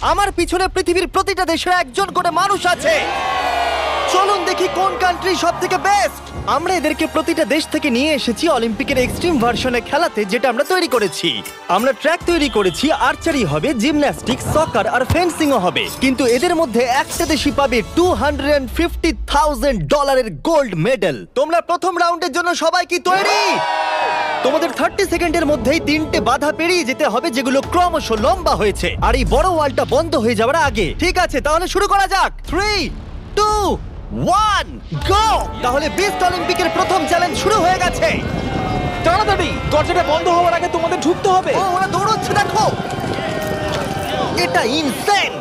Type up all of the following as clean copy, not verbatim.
আমার পিছনে পৃথিবীর প্রতিটা দেশের একজন করে মানুষ আছে। চলুন দেখি কোন কান্ট্রি সব থেকে বেস্ট। আমরা এদেরকে প্রতিটা দেশ থেকে নিয়ে এসেছি অলিম্পিকের এক্সট্রিম ভার্সনে খেলাতে, যেটা আমরা তৈরি করেছি। আমরা ট্র্যাক তৈরি করেছি, আর্চারি হবে, জিমন্যাস্টিক্স, সকার আর ফেন্সিংও হবে। কিন্তু এদের মধ্যে একটা দেশই পাবে $250,000 গোল্ড মেডেল। তোমরা প্রথম রাউন্ডের জন্য সবাই কি তৈরি? তোমাদের 30 সেকেন্ডের মধ্যেই 3টে বাধা পেরিয়ে যেতে হবে, যেগুলো ক্রমশ লম্বা হয়েছে, আর এই বড় ওয়ালটা বন্ধ হয়ে যাওয়ার আগে। ঠিক আছে, তাহলে শুরু করা যাক। 3, 2, 1, গো! তাহলে বিস্ট অলিম্পিকের প্রথম চ্যালেঞ্জ শুরু হয়ে গেছে। তাড়াতাড়ি, দরজাটা বন্ধ হওয়ার আগে তোমাদের ঢুকতে হবে। ও, ওরা দৌড়চ্ছে, দেখো, এটা ইনসেন।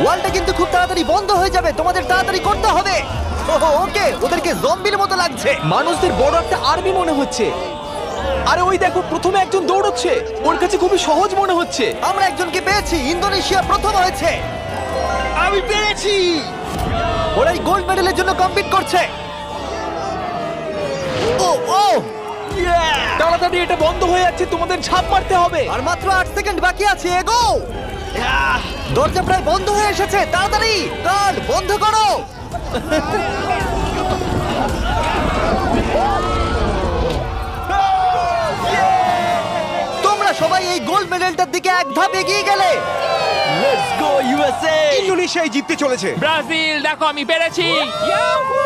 ওয়ালটা কিন্তু খুব তাড়াতাড়ি বন্ধ হয়ে যাবে, তোমাদের তাড়াতাড়ি করতে হবে। ওকে, ওদেরকে জম্বির মতো লাগছে। মানুষদের বড় একটা আর্মি মনে হচ্ছে। আরে ওই দেখো, প্রথমে একজন দৌড়চ্ছে, ওর কাছে খুবই সহজ মনে হচ্ছে। আমরা একজনকে পেয়েছি, ইন্দোনেশিয়া প্রথম হয়েছে। আমি পেরেছি। ওরা এই গোল্ড মেডেলের জন্য কম্পিট করছে। ও ও, তাড়াতাড়ি, এটা বন্ধ হয়ে যাচ্ছে, তোমাদের ঝাঁপ মারতে হবে। আর মাত্র 8 সেকেন্ড বাকি আছে, এগো। দরজা প্রায় বন্ধ হয়ে এসেছে, তাড়াতাড়ি গার্ড বন্ধ করো। তোমরা সবাই এই গোল্ড মেডেলটার দিকে এক ধাপ এগিয়ে গেলে। Let's go USA! ইন্দোনেশিয়াই জিততে চলেছে। ব্রাজিল, দেখো আমি পেরেছি।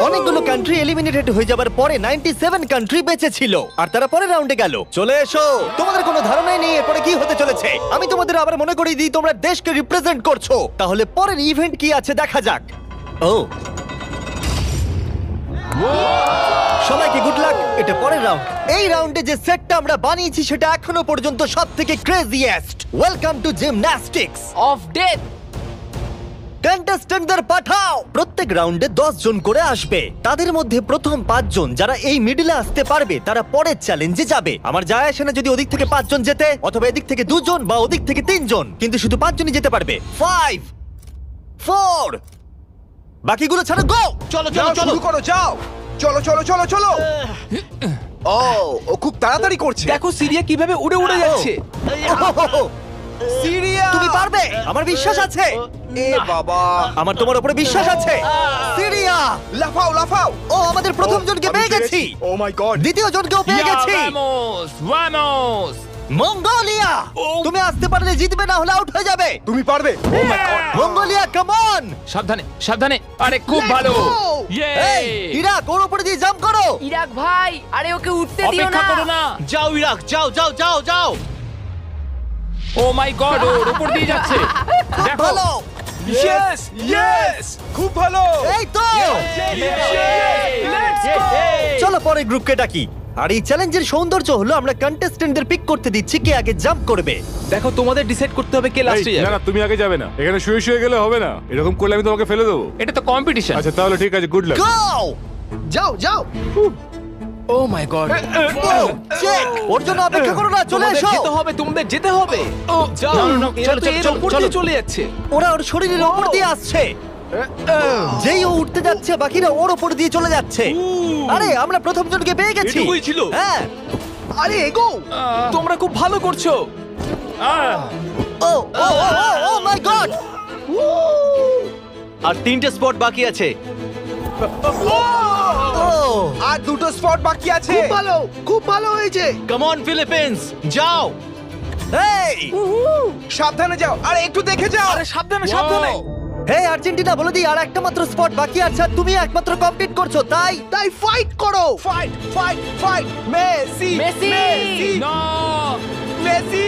অনেকগুলো কান্ট্রি এলিমিনেটেড হয়ে যাবার পরে 97 কান্ট্রি বেঁচে ছিল, আর তারা পরের রাউন্ডে গেল। চলে এসো, তোমাদের কোনো ধারণাই নেই এরপরে কি হতে চলেছে। আমি তোমাদের আবার মনে করিয়ে দিই, তোমরা দেশকে রিপ্রেজেন্ট করছো। তাহলে পরের ইভেন্ট কি আছে দেখা যাক। ও, সবাইকে গুড লাক। এটা পরের রাউন্ড। এই রাউন্ডে যে সেটটা আমরা বানিয়েছি সেটা এখনো পর্যন্ত সবথেকে craziest. Welcome to gymnastics of death. কন্টেস্ট্যান্টদের পাঠাও। প্রত্যেক রাউন্ডে 10 জন করে আসবে। তাদের মধ্যে প্রথম 5 জন যারা এই মিডলে আসতে পারবে তারা পরের চ্যালেঞ্জে যাবে। আমার যায় আসে না যদি ওদিক থেকে 5 জন যেতে, অথবা এদিক থেকে 2 জন বা ওদিক থেকে 3 জন, কিন্তু শুধু 5 জনই যেতে পারবে। 5, 4, বাকিগুলো ছাড়ো, গো! চলো যাও, শুরু করো, যাও। চলো চলো চলো চলো। ও খুব তাড়াতাড়ি করছে। দেখো সিরিয়া কিভাবে উড়ে উড়ে যাচ্ছে। সিরিয়া, তুমি পারবে, আমার বিশ্বাস আছে। এ বাবা, আমার তোমার উপরে বিশ্বাস আছে। সিরিয়া, লাফাও লাফাও। ও, আমাদের প্রথম জনকে পেয়ে গেছি। ও মাই গড, দ্বিতীয় জনকেও পেয়ে গেছি। Vamos, vamos. মঙ্গোলিয়া, তুমি আসতে পারলে জিতবে, না হলে আউট হয়ে যাবে। তুমি পারবে। ও মাই গড, মঙ্গোলিয়া, কাম অন! সাবধানে, সাবধানে। আরে খুব ভালো। ইয়ে। এই, ইরাক, ওর উপরে দিয়ে জাম্প করো। ইরাক ভাই, আরে ওকে উঠতে দিও অপেক্ষা না। করো না। যাও ইরাক, যাও যাও যাও যাও। ও মাই গড, ওর উপর দিয়ে যাচ্ছে। খুব দেখো। ভালো। ইয়েস ইয়েস, খুব ভালো। এই তো, চলো পরের গ্রুপকে ডাকি। আর এই চ্যালেঞ্জের সৌন্দর্য হলো আমরা কন্টেস্টেন্টদের পিক করতে দিচ্ছি কে আগে জাম্প করবে। দেখো তোমাদের ডিসাইড করতে হবে কে লাস্টে এই, না যাবে। না, তুমি আগে যাবে না, এখানে শুয়ে শুয়ে গেলে হবে না। এরকম করলে আমি তোমাকে ফেলে দেবো। এটা তো কম্পিটিশন। আচ্ছা তাহলে ঠিক আছে, গুড লাক। গো! যাও যাও। ও মাই গড, চেক, ওর জন্য অপেক্ষা করো না, চলে তোমাদের এসো। যেতে হবে, তোমাদের যেতে হবে। ও যাও, না, না, না, এরা চলো, তো চলো, এর চলো, উপর চলো। দিয়ে চলে যাচ্ছে। ওরা ওর শরীরের ওপর দিয়ে আসছে। যেই ও উঠতে যাচ্ছে বাকিরা ওর ওপর দিয়ে চলে যাচ্ছে। আরে আমরা প্রথম জনকে পেয়ে গেছি। এটুকুই ছিল? হ্যাঁ। আরে এগো। তোমরা খুব ভালো করছো। ও ও ও মাই গড! আর 3টে স্পট বাকি আছে। ও, আর 2টো স্পট বাকি আছে। খুব ভালো, খুব ভালো হয়েছে। কাম অন ফিলিপিন্স, যাও। এই, সাবধানে যাও, আর একটু দেখে যাও। আরে সাবধানে সাবধানে। হে আর্জেন্টিনা, বলে দিই আর একটা মাত্র স্পট বাকি আছে, আর তুমি একমাত্র কমপ্লিট করছো, তাই তাই ফাইট করো, fight fight fight. Messi Messi. না। মেসি।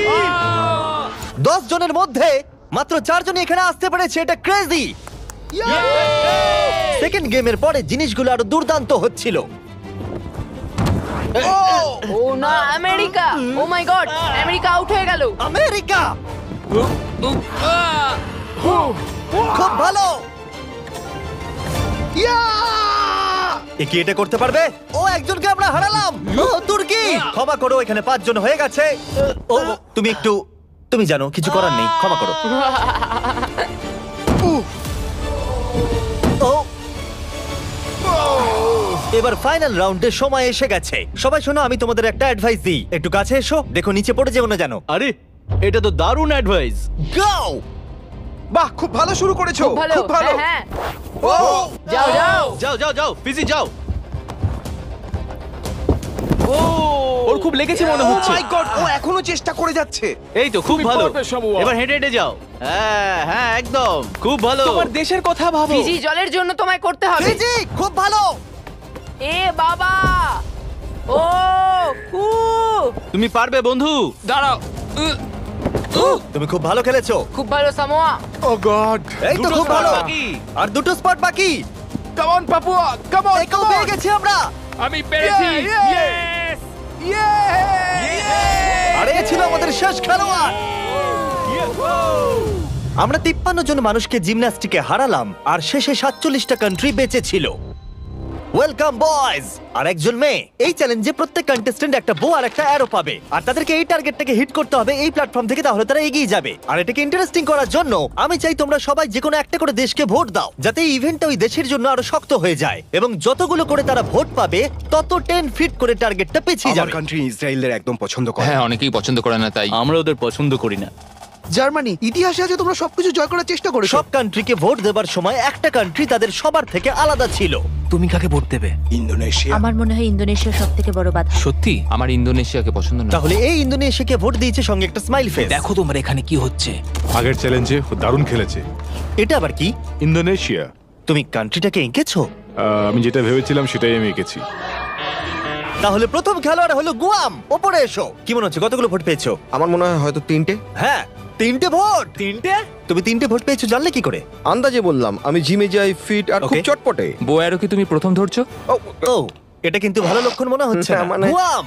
10 জনের মধ্যে মাত্র 4 জনই এখানে আসতে পেরেছে। এটা ক্রেজি। সেকেন্ড গেমের পরে জিনিসগুলো আরো দুর্দান্ত হচ্ছিল। ও না, আমেরিকা। ও মাই গড, আমেরিকা আউট হয়ে গেল। আমেরিকা, খুব ভালো। এ কি এটা করতে পারবে? ও, একজনকে আমরা হারালাম। ও, তুর্কি, ক্ষমা করো, এখানে 5 জন হয়ে গেছে। ও, তুমি একটু, তুমি জানো কিছু করার নেই, ক্ষমা করো। ও, এবার ফাইনাল রাউন্ডের সময় এসে গেছে। সবাই শোনো, আমি তোমাদের একটা অ্যাডভাইস দিই, একটু কাছে এসো, দেখো নিচে পড়ে যেও না যেন। আরে এটা তো দারুণ অ্যাডভাইস। গাও! বাহ, খুব ভালো শুরু করেছো। খুব ভালো, খুব ভালো। হ্যাঁ, ও যাও যাও। যাও যাও যাও ফিজি যাও। ওর খুব লেগেছে মনে হচ্ছে। মাই গড, ও এখনো চেষ্টা করে যাচ্ছে। এই তো খুব ভালো। পারবে, সামুয়া। এবার হেঁটে হেঁটে যাও। হ্যাঁ হ্যাঁ একদম খুব ভালো। তোমার দেশের কথা ভাবো। ফিজি জলের জন্য তোমায় করতে হবে। ফিজি, খুব ভালো! এ বাবা, ও উ তুমি পারবে বন্ধু। দাঁড়াও। তুমি খুব ভালো খেলেছো। খুব ভালো সামোয়া। ও গড! এই তো দুটো খুব spot ভালো। বাকি। আর দুটো স্পট বাকি। Come on Papua, come on. একেও পেয়ে গেছি আমরা। আমি পেরেছি। আর এই ছিল আমাদের শেষ খেলোয়াড়। আমরা 53 জন মানুষকে জিমন্যাস্টিকে হারালাম আর শেষে 47টা কান্ট্রি বেঁচে ছিল। Welcome boys! আর একজন মেয়ে। এই চ্যালেঞ্জে প্রত্যেক কন্টেস্ট্যান্ট একটা বো আর একটা অ্যারো পাবে, আর তাদেরকে এই টার্গেটটাকে হিট করতে হবে এই প্ল্যাটফর্ম থেকে, তাহলে তারা এগিয়ে যাবে। আর এটাকে ইন্টারেস্টিং করার জন্য আমি চাই তোমরা সবাই যে কোনো একটা করে দেশকে ভোট দাও, যাতে এই ইভেন্টটা ওই দেশের জন্য আরো শক্ত হয়ে যায়, এবং যতগুলো করে তারা ভোট পাবে তত 10 ফিট করে টার্গেটটা পিছিয়ে আমার যাবে। কান্ট্রি ইসরায়েলের একদম পছন্দ করে। হ্যাঁ, অনেকেই পছন্দ করে না তাই। আমরা ওদের পছন্দ করি না। জার্মানি, ইতিহাসে আছে তোমরা সবকিছু জয় করার চেষ্টা করেছো। সব কান্ট্রিকে ভোট দেবার সময় একটা কান্ট্রি তাদের সবার থেকে আলাদা ছিল। তুমি কাকে ভোট দেবে? ইন্দোনেশিয়া। আমার মনে হয় ইন্দোনেশিয়া সব থেকে বড় বাধা। সত্যি? আমার ইন্দোনেশিয়াকে পছন্দ না। তাহলে এই ইন্দোনেশিয়াকে ভোট দিয়েছে সঙ্গে একটা স্মাইল ফেস। দেখো তোমার এখানে কি হচ্ছে। আগের চ্যালেঞ্জে দারুণ খেলেছে এটা আবার কি? ইন্দোনেশিয়া। তুমি কান্ট্রিটাকে এঁকেছো? আমি যেটা ভেবেছিলাম সেটাই আমি এঁকেছি। তাহলে প্রথম খেলোয়াড় হলো গুয়াম। ওপরে এসো। কি মনে হচ্ছে কতগুলো ভোট পেয়েছো? আমার মনে হয় হয়তো 3টে। হ্যাঁ, 3টে ভোট। 3টে? তুমি 3টে ভোট পেয়েছো জানলে কি করে? আন্দাজে বললাম, আমি জিমে যাই, ফিট আর খুব Okay. চটপটে। বোয়ারও কি তুমি প্রথম ধরছো? ও, এটা কিন্তু ভালো লক্ষণ মনে হচ্ছে না। মানে- গুয়াম,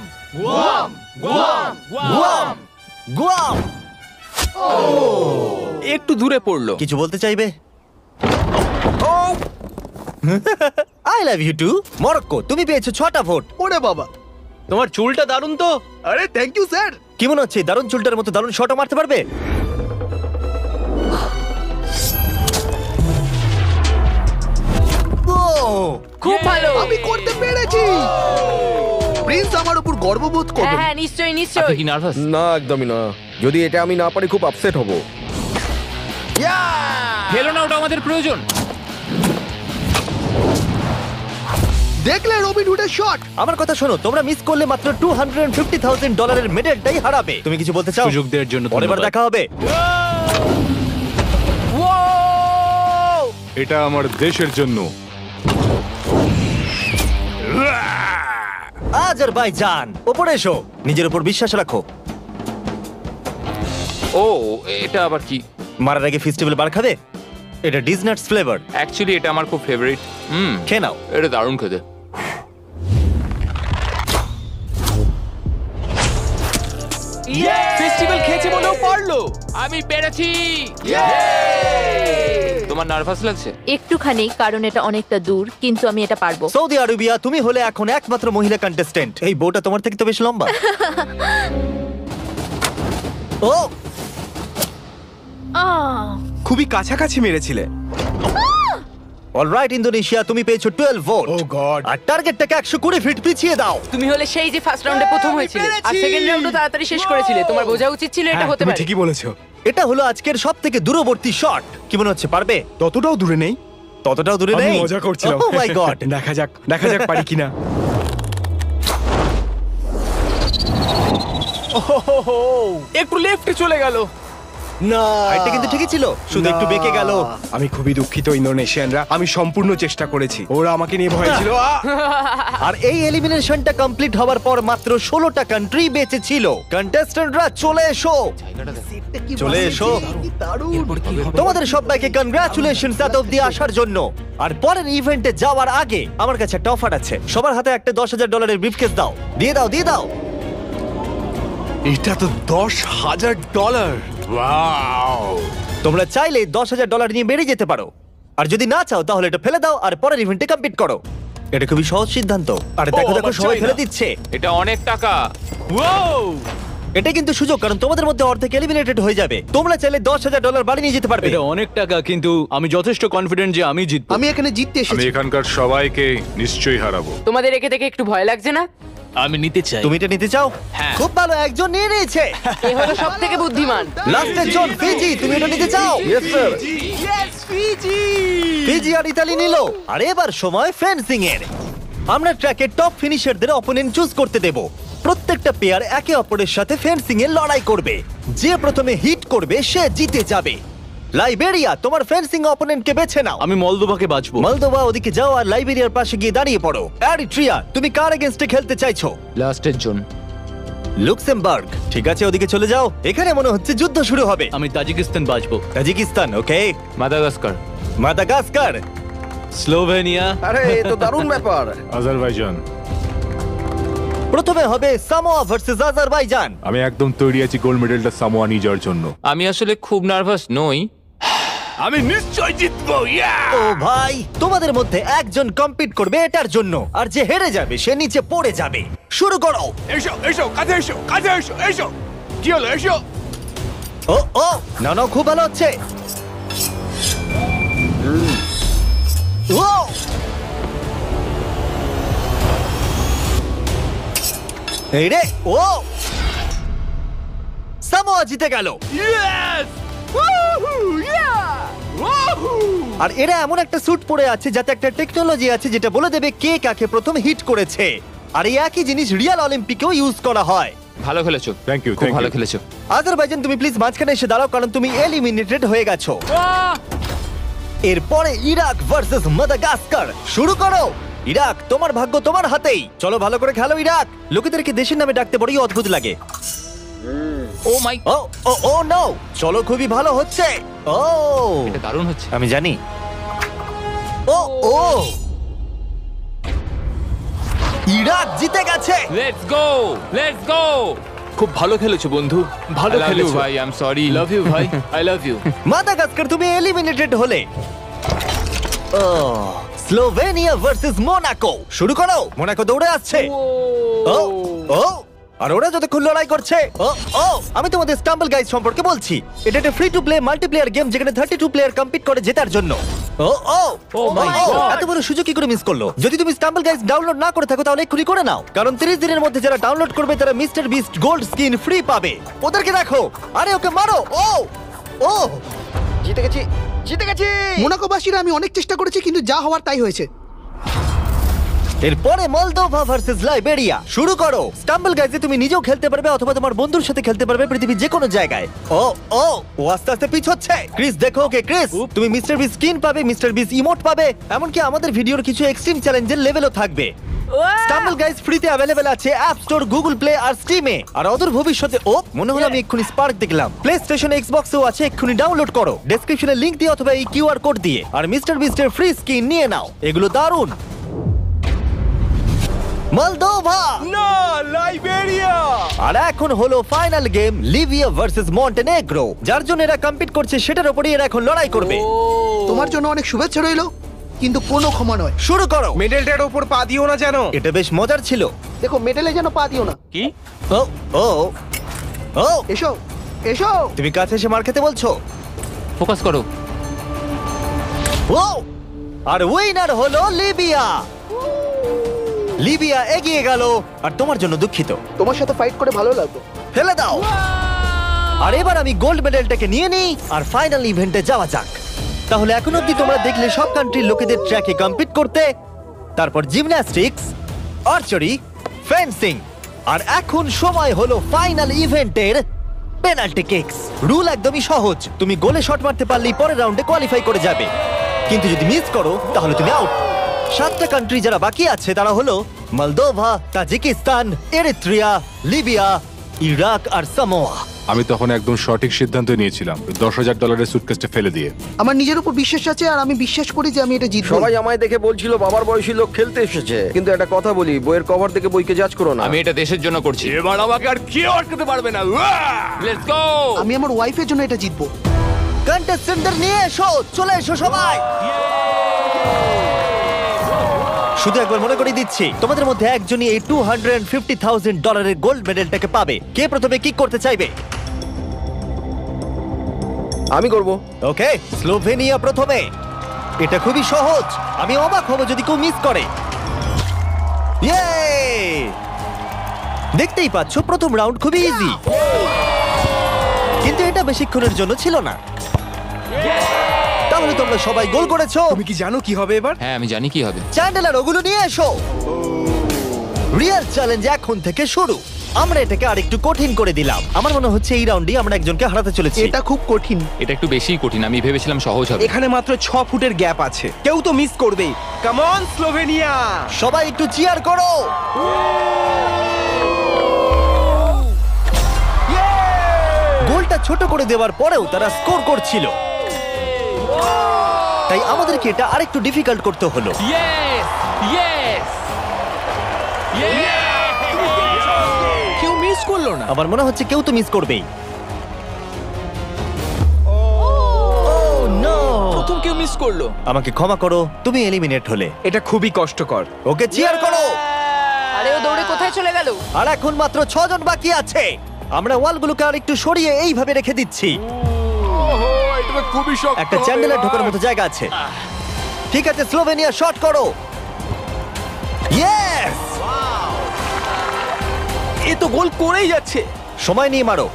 গুয়াম। একটু দূরে পড়লো। কিছু বলতে চাইবে? I love you too. Morocco, তুমি পেয়েছো 6টা ভোট। ওরে বাবা! তোমার চুলটা দারুণ তো। আরে থ্যাংক ইউ স্যার। কি মনে হচ্ছে দারুণ চুলটার মতো দারুণ শটও মারতে পারবে? ও, খুব ভালো। আমি করতে পেরেছি। প্রিন্স আমার উপর গর্ববোধ হ্যাঁ করবে। হ্যাঁ নিশ্চয়ই আপনি নিশ্চয়ই। কি নার্ভাস? না, একদমই না। যদি এটা আমি না পারি খুব আপসেট হব। ফেলো না, ওটা আমাদের প্রয়োজন। দেখলে রবিন হুডের শট। আমার কথা শোনো, তোমরা মিস করলে মাত্র $250,000 মেডেলটাই হারাবে। তুমি কিছু বলতে চাও? সুযোগ দেওয়ার জন্য পরের বার ধন্যবাদ। দেখা হবে। এটা আমার দেশের জন্য। আজারবাইজান, ওপরে এসো। নিজের উপর বিশ্বাস রাখো। ও, এটা আবার কি? মারার আগে ফেস্টিভ্যাল বার খাবে? এটা ডিজনাটস ফ্লেভার। অ্যাকচুয়ালি এটা আমার খুব ফেভারিট। খেয়ে নাও। এটা দারুণ খেতে। ফেস্টিভ্যাল খেয়েছে বলেও পারলো। আমি পেরেছি। তোমার নার্ভাস লাগছে? একটুখানি, কারণ এটা অনেকটা দূর, কিন্তু আমি এটা পারবো। সৌদি আরবিয়া, তুমি হলে এখন একমাত্র মহিলা কন্টেস্টেন্ট। এই বউটা তোমার থেকে তো বেশ লম্বা। ও, খুবই কাছাকাছি মেরেছিলে। অলরাইট ইন্দোনেশিয়া, তুমি পেয়েছো 12 ভোট। ও গড। আর টার্গেটটাকে 120 ফিট পিছিয়ে দাও। তুমি হলে সেই যে ফার্স্ট রাউন্ডে প্রথম হয়েছিলে আর সেকেন্ড রাউন্ডে তাড়াতাড়ি শেষ করেছিলে। তোমার বোঝা উচিত ছিল এটা হতে পারে। ঠিকই বলেছো। এটা হলো আজকের সবথেকে দূরবর্তী শট। কি মনে হচ্ছে পারবে? ততটাও দূরে নেই। ততটাও দূরে আমি নেই। মজা করছিলাম। ও মাই গড। দেখা যাক পারি কিনা। একটু লেফটে চলে গেল। না, এটা কিন্তু ঠিকই ছিল, শুধু একটু বেঁকে গেল। আমি খুবই দুঃখিত ইন্দোনেশিয়ানরা, আমি সম্পূর্ণ চেষ্টা করেছি। ওরা আমাকে নিয়ে ভয় ছিল। আর এই এলিমিনেশনটা কমপ্লিট হওয়ার পর মাত্র 16টা কান্ট্রি বেঁচে ছিল। কন্টেস্ট্যান্টরা চলে এসো, চলে এসো। তোমাদের সবাইকে কনগ্রাচুলেশনস এত অব্দি আসার জন্য। আর পরের ইভেন্টে যাওয়ার আগে আমার কাছে একটা অফার আছে। সবার হাতে একটা $10,000 ব্রিফকেস দাও। দিয়ে দাও, দিয়ে দাও। এটা তো $10,000। তোমরা চাইলে $10,000 নিয়ে বেরিয়ে যেতে পারো, আর যদি না চাও তাহলে এটা ফেলে দাও আর পরের ইভেন্টে কমপ্লিট করো। এটা খুবই সহজ সিদ্ধান্ত। আর দেখো দেখো আমার সবাই চাই ফেলে না। দিচ্ছে। এটা অনেক টাকা। এটা কিন্তু সুযোগ, কারণ তোমাদের মধ্যে অর্ধেক এলিমিনেটেড হয়ে যাবে। তোমরা চাইলে $10,000 বাড়ি নিয়ে যেতে পারবে। এটা অনেক টাকা, কিন্তু আমি যথেষ্ট কনফিডেন্ট যে আমি জিতবো। আমি এখানে জিততে আমি এসেছি। এখানকার সবাইকে নিশ্চয়ই হারাবো। তোমাদের একে দেখে একটু ভয় লাগছে না? আমি নিতে চাই। তুমি এটা নিতে চাও? হ্যাঁ। খুব ভালো, একজন নিয়ে নিয়েছে। এ হলো সব থেকে বুদ্ধিমান। লাস্টের জন ফিজি, তুমি এটা নিতে চাও? Yes sir. ফিজি আর ইতালি নিল। আর এবার সময় ফেন্সিং এর। আমরা ট্র্যাকের টপ ফিনিশারদের অপোনেন্ট চুজ করতে দেব। প্রত্যেকটা পেয়ার একে অপরের সাথে ফেন্সিং এ লড়াই করবে। যে প্রথমে হিট করবে সে জিতে যাবে। লাইবেরিয়া, তোমার ফেন্সিং অপোনেন্টকে বেছে নাও। আমি মলদোভাকে বাঁচবো। মলদোভা, ওদিকে যাও আর লাইবেরিয়ার পাশে গিয়ে দাঁড়িয়ে পড়ো। এরিট্রিয়া, তুমি কার এগেইনস্টে খেলতে চাইছো? লাস্টের জন। লুক্সেমবার্গ, ঠিক আছে, ওদিকে চলে যাও। এখানে মনে হচ্ছে যুদ্ধ শুরু হবে। আমি তাজিকিস্তান বাঁচবো। তাজিকিস্তান, ওকে। মাদাগাস্কার। Madagascar, Slovenia. আরে এ তো দারুণ ব্যাপার। আজারবাইজান। প্রথমে হবে সামোয়া ভার্সেস আজারবাইজান। আমি একদম তৈরি আছি গোল্ড মেডেলটা সামোয়া নিয়ে যাওয়ার জন্য। আমি আসলে খুব নার্ভাস নই। আমি নিশ্চয় জিতবো। ও ভাই, তোমাদের মধ্যে একজন কম্পিট করবে এটার জন্য, আর যে হেরে যাবে সে নিচে পড়ে যাবে। শুরু করো। এসো এসো, কাছে এসো, কাছে এসো, এসো। কি হলো? এসো। ও ও, না না, খুব ভালো হচ্ছে। ও, এই রে, ও, সামোয়া জিতে গেল। আর এরা এমন একটা স্যুট পরে আছে যাতে একটা টেকনোলজি আছে যেটা বলে দেবে কে কাকে প্রথম হিট করেছে। আর এই একই জিনিস রিয়াল অলিম্পিকেও ইউজ করা হয়। ভালো খেলেছো। Thank you, খুব thank ভালো you. খেলেছো। আজারবাইজান, তুমি প্লিজ মাঝখানে এসে দাঁড়াও, কারণ তুমি এলিমিনেটেড হয়ে গেছো। এরপরে ইরাক ভার্সেস মাদাগাস্কার। শুরু করো। ইরাক, তোমার ভাগ্য তোমার হাতেই। চলো, ভালো করে খেলো ইরাক। লোকেদেরকে দেশের নামে ডাকতে বড়ই অদ্ভুত লাগে। ও মাই, ও ও ও নো, চলো, খুবই ভালো হচ্ছে। ও, এটা দারুণ হচ্ছে। আমি জানি। ও ও, ইরাক জিতে গেছে। Let's go, let's go. খুব ভালো খেলেছো বন্ধু, ভালো খেলেছো ভাই, I am sorry. Love you ভাই, আই লাভ ইউ। মাদাগাস্কার, তুমি এলিমিনেটেড হলে। ও, স্লোভেনিয়া ভার্সেস মোনাকো। শুরু করো। মোনাকো দৌড়ে আসছে। ও ও, আর ওরা যতক্ষণ লড়াই করছে। ও ও, আমি তোমাদের স্টাম্বল গাইজ সম্পর্কে বলছি। এটা একটা free to play multiplayer game যেখানে 32 প্লেয়ার কম্পিট করে জেতার জন্য। ও ও ও মাই গড, এত বড় সুযোগ কি করে মিস করলো? যদি তুমি স্টাম্বল গাইজ ডাউনলোড না করে থাকো তাহলে এক্ষুনি করে নাও, কারণ 30 দিনের মধ্যে যারা ডাউনলোড করবে তারা mister beast gold skin free পাবে। ওদেরকে দেখো। আরে ওকে মারো। ও ও, জিতে গেছি, জিতে গেছি। মোনাকোবাসীরা আমি অনেক চেষ্টা করেছি কিন্তু যা হওয়ার তাই হয়েছে। এরপরে মলদোভা ভার্সেস লাইবেরিয়া। শুরু করো। স্টাম্বল গাইজে তুমি নিজেও খেলতে পারবে অথবা তোমার বন্ধুর সাথে খেলতে পারবে পৃথিবীর যে কোনো জায়গায়। ও ও, ও আস্তে আস্তে পিছোচ্ছে। ক্রিস, দেখো ওকে। ক্রিস, তুমি মিস্টার বিস স্কিন পাবে, মিস্টার বিস ইমোট পাবে, এমনকি আমাদের ভিডিওর কিছু এক্সট্রিম চ্যালেঞ্জের লেভেলও থাকবে। স্টাম্বল গাইজ ফ্রিতে অ্যাভেলেবেল আছে অ্যাপ স্টোর, গুগল প্লে আর স্টিমে। আর অদূর ভবিষ্যতে, ও মনে হলো আমি এক্ষুনি স্পার্ক দেখলাম, প্লে স্টেশন, এক্সবক্সেও আছে। এক্ষুনি ডাউনলোড করো ডেসক্রিপশনে লিংক দিয়ে অথবা এই কিউআর কোড দিয়ে, আর মিস্টার বিস্টের ফ্রি স্কিন নিয়ে নাও। এগুলো দারুণ। মলদোভা না, লাইবেরিয়া। আর এখন হলো final game, Libya versus Montenegro. যার জন্য এরা কম্পিট করছে সেটার উপরই এরা এখন লড়াই করবে। তোমার জন্য অনেক শুভেচ্ছা রইলো, কিন্তু কোনো ক্ষমা নয়। শুরু করো। মেডেলটার উপর পা দিও না যেন। এটা বেশ মজার ছিল। দেখো, মেডেলে যেন পা দিও না। কি? ও ও ও, এসো এসো। তুমি কাছে এসে মার খেতে বলছো? ফোকাস করো। ও, আর উইনার হলো লিবিয়া। লিবিয়া এগিয়ে গেল। আর তোমার জন্য দুঃখিত। তোমার সাথে ফাইট করে ভালো লাগলো। ফেলে দাও। আর এবার আমি গোল্ড মেডেলটাকে নিয়ে নিই আর ফাইনাল ইভেন্টে যাওয়া যাক। তাহলে এখন অব্দি তোমরা দেখলে সব কান্ট্রির লোকেদের ট্র্যাকে কম্পিট করতে, তারপর জিমন্যাস্টিক্স, আর্চারি, ফেন্সিং, আর এখন সময় হলো ফাইনাল ইভেন্টের পেনাল্টি কিকস। রুল একদমই সহজ, তুমি গোলে শট মারতে পারলেই পরের রাউন্ডে কোয়ালিফাই করে যাবে, কিন্তু যদি মিস করো তাহলে তুমি আউট। 7টা কান্ট্রি যারা বাকি আছে তারা হলো Moldova, Tajikistan, Eritrea, Libya, Iraq আর সামোয়া। আমি তখন একদম সঠিক সিদ্ধান্ত নিয়েছিলাম, $10,000 সুটকেসটা ফেলে দিয়ে। আমার নিজের উপর বিশ্বাস আছে আর আমি বিশ্বাস করি যে আমি এটা জিতবো। সবাই আমায় দেখে বলছিল বাবার বয়সী লোক খেলতে এসেছে, কিন্তু একটা কথা বলি, বইয়ের কভার দেখে বইকে জাজ করো না। আমি এটা দেশের জন্য করছি। এবার আমাকে আর কেউ আটকাতে পারবে না। Let's go. আমি আমার ওয়াইফের জন্য এটা জিতবো। কন্টেস্টেন্টদের নিয়ে এসো, চলে এসো সবাই। শুধু একবার মনে করে দিচ্ছি, তোমাদের মধ্যে একজনই এই $250,000 গোল্ড মেডেলটাকে পাবে। কে প্রথমে কিক করতে চাইবে? আমি করব। ওকে, স্লোভেনিয়া প্রথমে। এটা খুবই সহজ, আমি অবাক হব যদি কেউ মিস করে। ইয়ে! দেখতেই পাচ্ছ প্রথম রাউন্ড খুবই ইজি, কিন্তু এটা বেশিক্ষণের জন্য ছিল না। তাহলে তোমরা সবাই গোল করেছো। তুমি কি জানো কি হবে এবার? হ্যাঁ আমি জানি কি হবে। চ্যান্ডেলার ওগুলো নিয়ে এসো। রিয়েল চ্যালেঞ্জ এখন থেকে শুরু। আমরা এটাকে আরেকটু কঠিন করে দিলাম। আমার মনে হচ্ছে এই রাউন্ডে আমরা একজনকে হারাতে চলেছি। এটা খুব কঠিন। এটা একটু বেশিই কঠিন, আমি ভেবেছিলাম সহজ হবে। এখানে মাত্র 6 ফুটের গ্যাপ আছে, কেউ তো মিস করবেই। Come on Slovenia! সবাই একটু চিয়ার করো। গোলটা ছোট করে দেওয়ার পরেও তারা স্কোর করছিল, তাই আমাদেরকে এটা আরেকটু ডিফিকাল্ট করতে হলো। ইয়েস ইয়েস কেউ মিস করলো না। আমার মনে হচ্ছে কেউ তো মিস করবেই। প্রথম কেউ মিস করলো। আমাকে ক্ষমা করো, তুমি এলিমিনেট হলে। এটা খুবই কষ্টকর। ওকে চিয়ার করো। আরে ও দৌড়ে কোথায় চলে গেল? আর এখন মাত্র 6 জন বাকি আছে। আমরা ওয়ালগুলোকে আর একটু সরিয়ে এইভাবে রেখে দিচ্ছি। এটা খুবই শক্ত। একটা চ্যান্ডেলার ঢোকার মতো জায়গা আছে। ঠিক আছে, স্লোভেনিয়া শট করো। ইয়েস! এ তো গোল করেই যাচ্ছে। সময় নিয়ে মারো।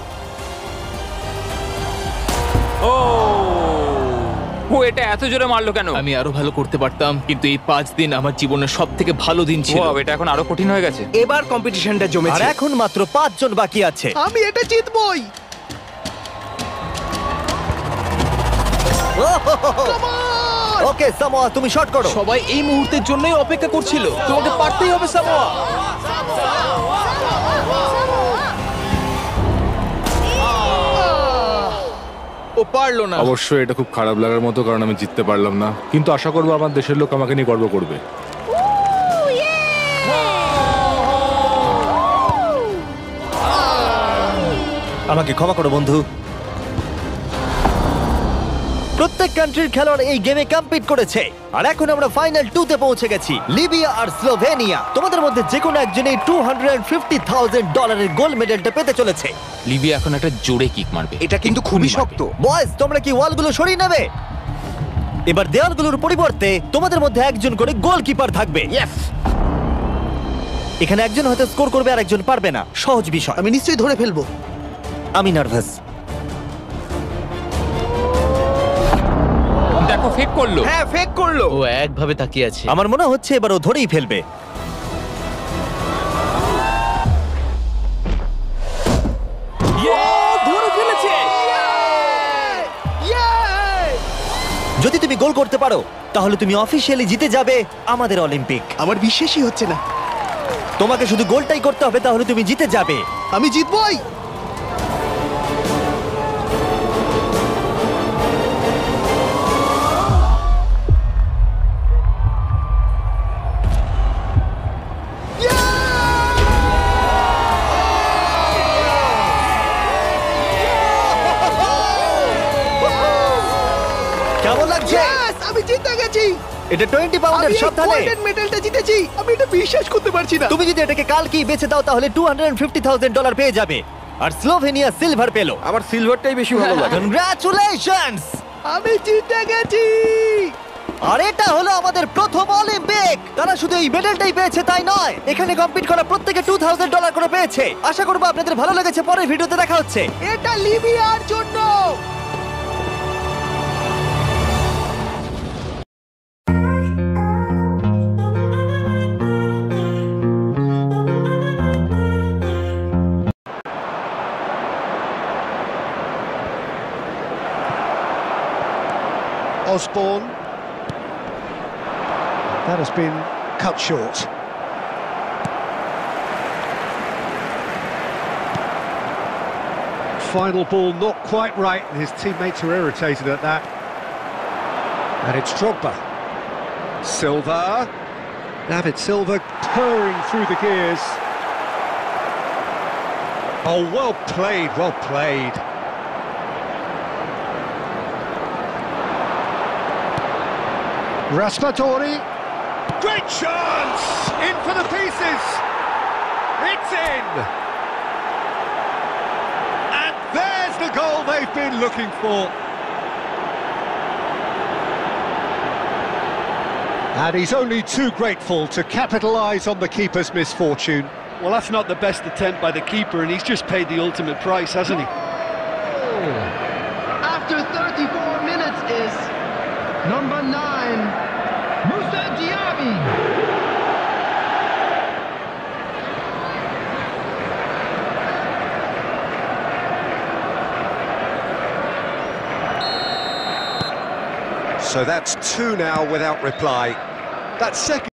ও এটা এত জোরে মারলো কেন? আমি আরো ভালো করতে পারতাম, কিন্তু এই 5 দিন আমার জীবনের সবথেকে ভালো দিন ছিল। ওয়াও, এটা এখন আরো কঠিন হয়ে গেছে। এবার কম্পিটিশনটা আর জমেছে। এখন মাত্র 5 জন বাকি আছে। আমি এটা জিতবই। ওকে সামোয়া, তুমি শট করো। সবাই এই মুহূর্তের জন্যই অপেক্ষা করছিল। তোমাকে পারতেই হবে সামোয়া। ও পারলো না। অবশ্যই এটা খুব খারাপ লাগার মতো, কারণ আমি জিততে পারলাম না, কিন্তু আশা করবো আমার দেশের লোক আমাকে নিয়ে গর্ব করবে। আমাকে ক্ষমা করো বন্ধু। প্রত্যেক কান্ট্রির খেলোয়াড় এই গেমে কম্পিট করেছে, আর এখন আমরা ফাইনাল 2 তে পৌঁছে গেছি। লিবিয়া আর স্লোভেনিয়া। তোমাদের মধ্যে যে কোনো একজনই $250,000 গোল্ড মেডেলটা পেতে চলেছে। লিবিয়া এখন একটা জোরে কিক মারবে। এটা কিন্তু খুবই শক্ত। বয়েজ, তোমরা কি ওয়ালগুলো সরিয়ে নেবে? এবার দেওয়ালগুলোর পরিবর্তে তোমাদের মধ্যে একজন করে গোলকিপার থাকবে। এখানে একজন হয়তো স্কোর করবে আর একজন পারবে না। সহজ বিষয়। আমি নিশ্চয়ই ধরে ফেলবো। আমি নার্ভাস। দেখো ফেক করলো। হ্যাঁ, ফেক করলো। ও একভাবে তাকিয়ে আছে। আমার মনে হচ্ছে এবার ও ধরেই ফেলবে। ধরে ফেলেছে। যদি তুমি গোল করতে পারো তাহলে তুমি অফিসিয়ালি জিতে যাবে আমাদের অলিম্পিক। আমার বিশ্বাসই হচ্ছে না। তোমাকে শুধু গোলটাই করতে হবে, তাহলে তুমি জিতে যাবে। আমি জিতবই। কেমন লাগছে? Yes, আমি জিতে গেছি। এটা 20 পাউন্ডের আমি এই সাবধানে। গোল্ডেন মেডেলটা জিতেছি। আমি এটা বিশ্বাস করতে পারছি না। তুমি যদি এটাকে কালকেই বেচে দাও তাহলে $250,000 পেয়ে যাবে। আর স্লোভেনিয়া সিলভার পেলো। আমার সিলভারটাই বেশি ভালো লাগে। কনগ্রাচুলেশনস! আমি জিতে গেছি। আর এটা হলো আমাদের প্রথম অলিম্পিক। তারা শুধু এই মেডেলটাই পেয়েছে তাই নয়, এখানে কম্পিট করা প্রত্যেকে $2,000 করে পেয়েছে। আশা করবো আপনাদের ভালো লেগেছে। পরের ভিডিওতে দেখা হচ্ছে। এটা লিবিয়ার জন্য। Osborne. That has been cut short. Final ball not quite right, and his teammates are irritated at that. And it's Drogba. Silva. David Silva purring through the gears. Oh, well played, well played. Raspadori, great chance! In for the pieces! It's in! And there's the goal they've been looking for. And he's only too grateful to capitalise on the keeper's misfortune. Well, that's not the best attempt by the keeper, and he's just paid the ultimate price, hasn't he? After 34 minutes is number 9, Moussa Diaby. So that's 2 now without reply. That second